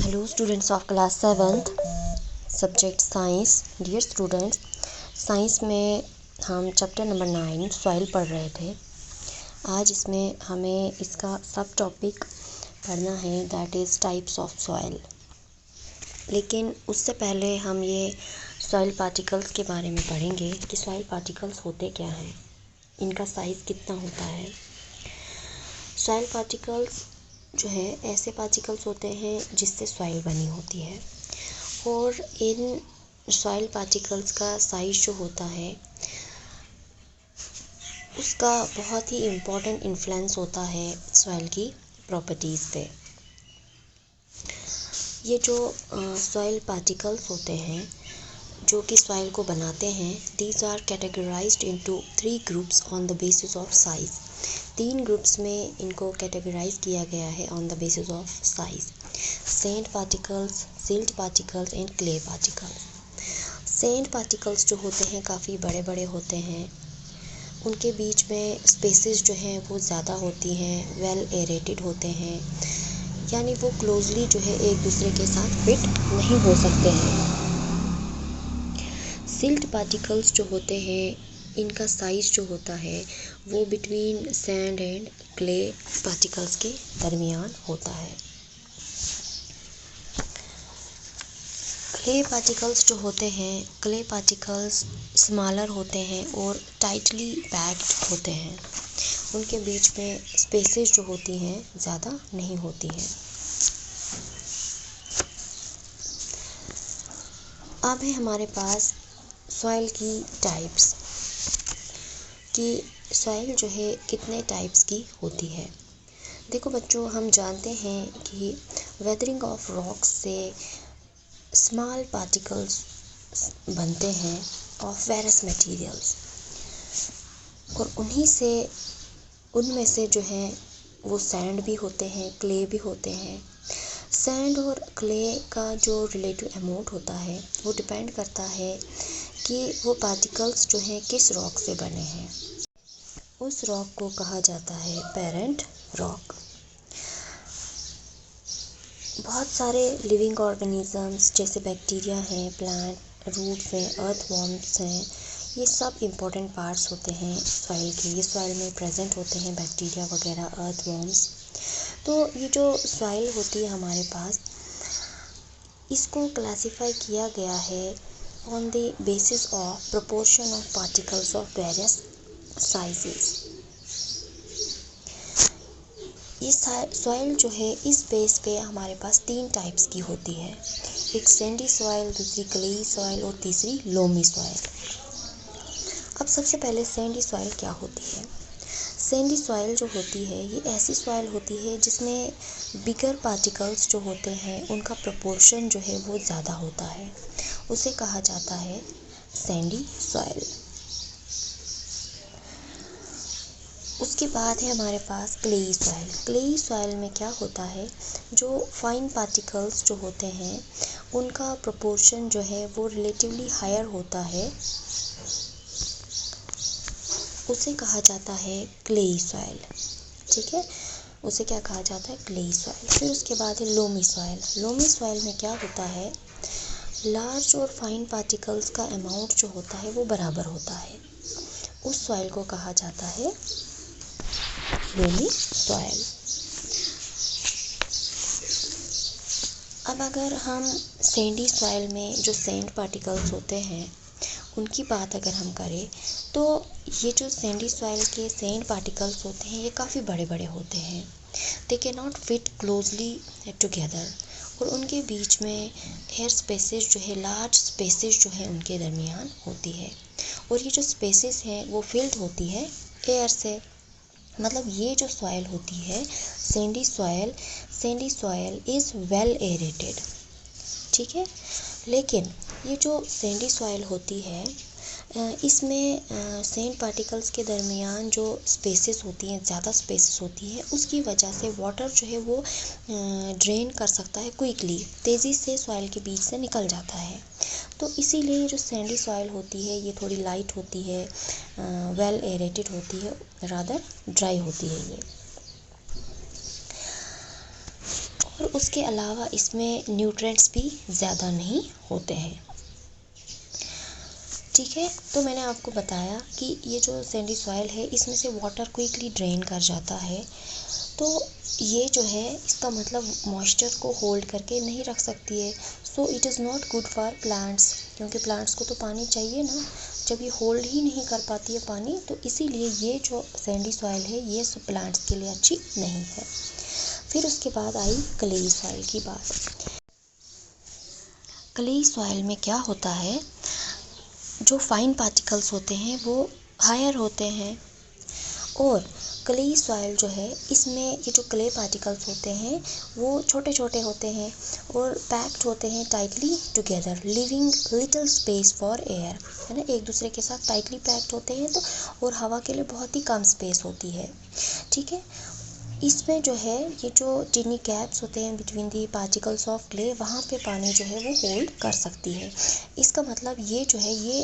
Hello students of class 7th subject science. Dear students, science में हम chapter number 9 soil पढ़ रहे थे। आज इसमें हमें इसका सब टॉपिक पढ़ना है, that is types of soil. लेकिन उससे पहले हम ये सॉइल पार्टिकल्स के बारे में पढ़ेंगे कि सॉइल पार्टिकल्स होते क्या हैं, इनका साइज़ कितना होता है। सॉइल पार्टिकल्स जो है ऐसे पार्टिकल्स होते हैं जिससे सॉइल बनी होती है, और इन सॉइल पार्टिकल्स का साइज़ जो होता है उसका बहुत ही इम्पोर्टेंट इन्फ्लुएंस होता है सॉइल की प्रॉपर्टीज़ पे। ये जो सॉइल पार्टिकल्स होते हैं जो कि सॉइल को बनाते हैं, these are categorized into 3 groups on the basis of size. 3 groups में इनको कैटेगराइज किया गया है on the basis of size: sand particles, silt particles and clay particles. Sand particles जो होते हैं काफ़ी बड़े बड़े होते हैं, उनके बीच में स्पेसेस जो हैं वो ज़्यादा होती हैं, वेल एरेटेड होते हैं, यानी वो क्लोजली जो है एक दूसरे के साथ फिट नहीं हो सकते हैं। सिल्ट पार्टिकल्स जो होते हैं, इनका साइज़ जो होता है वो between sand and clay particles के दरमियान होता है। क्ले पार्टिकल्स जो होते हैं, क्ले पार्टिकल्स स्मॉलर होते हैं और टाइटली पैक्ड होते हैं। उनके बीच में स्पेसेस जो होती हैं ज़्यादा नहीं होती हैं। अब है हमारे पास सॉइल की टाइप्स, कि सॉइल जो है कितने टाइप्स की होती है। देखो बच्चों, हम जानते हैं कि वेदरिंग ऑफ रॉक्स से स्मॉल पार्टिकल्स बनते हैं ऑफ वेरियस मटेरियल्स, और उनमें से जो है वो सैंड भी होते हैं, क्ले भी होते हैं। सैंड और क्ले का जो रिलेटिव अमाउंट होता है वो डिपेंड करता है कि वो पार्टिकल्स जो हैं किस रॉक से बने हैं। उस रॉक को कहा जाता है पेरेंट रॉक। बहुत सारे लिविंग ऑर्गेनिजम्स जैसे बैक्टीरिया हैं, प्लांट, रूट्स हैं, अर्थवॉर्म्स हैं, ये सब इम्पोर्टेंट पार्ट्स होते हैं सॉइल के। ये सॉइल में प्रेजेंट होते हैं, बैक्टीरिया वगैरह, अर्थवॉर्म्स। तो ये जो सॉइल होती है हमारे पास, इसको क्लासिफाई किया गया है on the basis of proportion of particles of various sizes. ये सॉइल जो है इस बेस पे हमारे पास 3 टाइप्स की होती है, एक सैंडी सॉइल, दूसरी क्लेई सॉइल और तीसरी लोमी सॉइल। अब सबसे पहले सैंडी सॉइल क्या होती है। सैंडी सॉइल जो होती है ये ऐसी सॉइल होती है जिसमें बिगर पार्टिकल्स जो होते हैं उनका प्रोपोर्शन जो है वो ज़्यादा होता है, उसे कहा जाता है सैंडी सॉइल। उसके बाद है हमारे पास क्लेई सॉइल। क्लेई सॉइल में क्या होता है, जो फाइन पार्टिकल्स जो होते हैं उनका प्रोपोर्शन जो है वो रिलेटिवली हायर होता है, उसे कहा जाता है क्लेई सॉइल। ठीक है, उसे क्या कहा जाता है, क्लेई सॉइल। फिर उसके बाद है लोमी सॉइल। लोमी सॉइल में क्या होता है, लार्ज और फाइन पार्टिकल्स का अमाउंट जो होता है वो बराबर होता है, उस सॉइल को कहा जाता है लोमी सॉइल। अब अगर हम सैंडी सॉइल में जो सैंड पार्टिकल्स होते हैं उनकी बात अगर हम करें, तो ये जो सैंडी सॉइल के सैंड पार्टिकल्स होते हैं ये काफ़ी बड़े बड़े होते हैं। They can not fit closely together, और उनके बीच में एयर स्पेसेस जो है, लार्ज स्पेसेस जो है उनके दरमियान होती है, और ये जो स्पेसेस हैं वो फिल्ड होती है एयर से। मतलब ये जो सॉइल होती है Sandy soil is well aerated. ठीक है, लेकिन ये जो सैंडी सॉइल होती है इसमें सैंड पार्टिकल्स के दरमियान जो स्पेसेस होती हैं, ज़्यादा स्पेसेस होती हैं, उसकी वजह से वाटर जो है वो ड्रेन कर सकता है क्विकली, तेज़ी से सॉइल के बीच से निकल जाता है। तो इसीलिए जो सैंडी सॉइल होती है ये थोड़ी लाइट होती है, वेल एरेटेड होती है, रादर ड्राई होती है ये। और उसके अलावा इसमें न्यूट्रिएंट्स भी ज़्यादा नहीं होते हैं। ठीक है, तो मैंने आपको बताया कि ये जो सैंडी सॉइल है इसमें से वाटर क्विकली ड्रेन कर जाता है। तो ये जो है इसका मतलब मॉइस्चर को होल्ड करके नहीं रख सकती है। So it is not good for plants, क्योंकि प्लांट्स को तो पानी चाहिए ना। जब ये होल्ड ही नहीं कर पाती है पानी, तो इसीलिए ये जो सैंडी सॉइल है ये सब प्लांट्स के लिए अच्छी नहीं है। फिर उसके बाद आई क्लेई सॉइल की बात। क्लेई सॉइल में क्या होता है, जो फाइन पार्टिकल्स होते हैं वो हायर होते हैं, और क्लेई सॉइल जो है इसमें ये जो क्ले पार्टिकल्स होते हैं वो छोटे छोटे होते हैं और पैक्ड होते हैं tightly together, living little space for air, है ना, एक दूसरे के साथ टाइटली पैक्ड होते हैं तो, और हवा के लिए बहुत ही कम स्पेस होती है। ठीक है, इसमें जो है ये जो टिनी कैप्स होते हैं between the particles of clay, वहाँ पे पानी जो है वो होल्ड कर सकती है। इसका मतलब ये जो है ये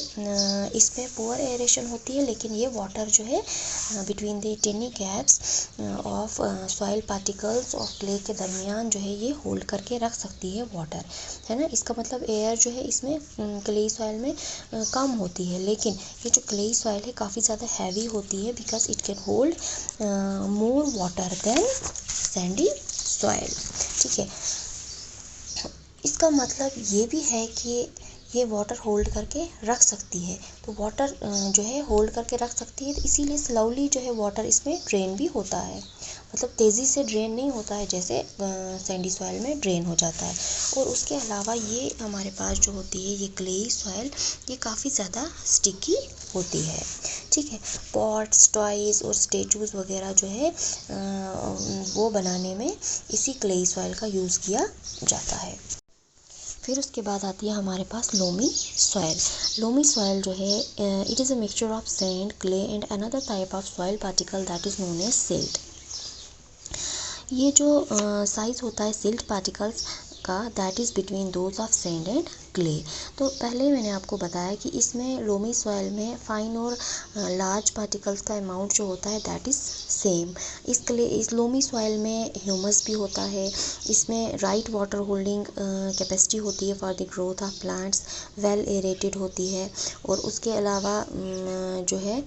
इसमें पुअर एरेशन होती है, लेकिन ये वाटर जो है between the टिनी caps of soil particles of clay के दरमियान जो है ये होल्ड करके रख सकती है वाटर, है ना। इसका मतलब एयर जो है इसमें क्लेई सॉइल में कम होती है, लेकिन ये जो क्लेई सॉइल है काफ़ी ज़्यादा हैवी होती है, because it can hold more water than sandy soil. ठीक है, इसका मतलब ये भी है कि ये वाटर होल्ड करके रख सकती है, तो वाटर जो है होल्ड करके रख सकती है, तो इसीलिए स्लोली जो है वाटर इसमें ड्रेन भी होता है, मतलब तेज़ी से ड्रेन नहीं होता है जैसे सैंडी सॉइल में ड्रेन हो जाता है। और उसके अलावा ये हमारे पास जो होती है ये क्लेई सॉइल, ये काफ़ी ज़्यादा स्टिकी होती है। ठीक है, पॉट्स, टॉयज़ और स्टेचूज़ वगैरह जो है वो बनाने में इसी क्लेई सॉइल का यूज़ किया जाता है। फिर उसके बाद आती है हमारे पास लोमी सॉइल। लोमी सॉइल जो है it is a mixture of sand, clay and another type of soil particle that is known as silt. ये जो साइज़ होता है सिल्ट पार्टिकल्स का, that is between those of sand and clay. तो पहले मैंने आपको बताया कि इसमें लोमी सॉइल में फाइन और लार्ज पार्टिकल्स का अमाउंट जो होता है दैट इज़ सेम। इस लोमी सॉइल में ह्यूमस भी होता है, इसमें राइट वाटर होल्डिंग कैपेसिटी होती है for the growth of plants, well aerated होती है, और उसके अलावा जो है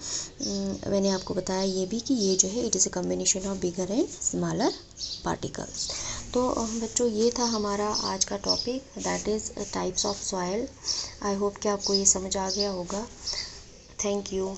मैंने आपको बताया ये भी कि ये जो है it is a combination of bigger and smaller particles. तो बच्चों ये था हमारा आज का topic, that is types of soil. I hope कि आपको ये समझ आ गया होगा। Thank you.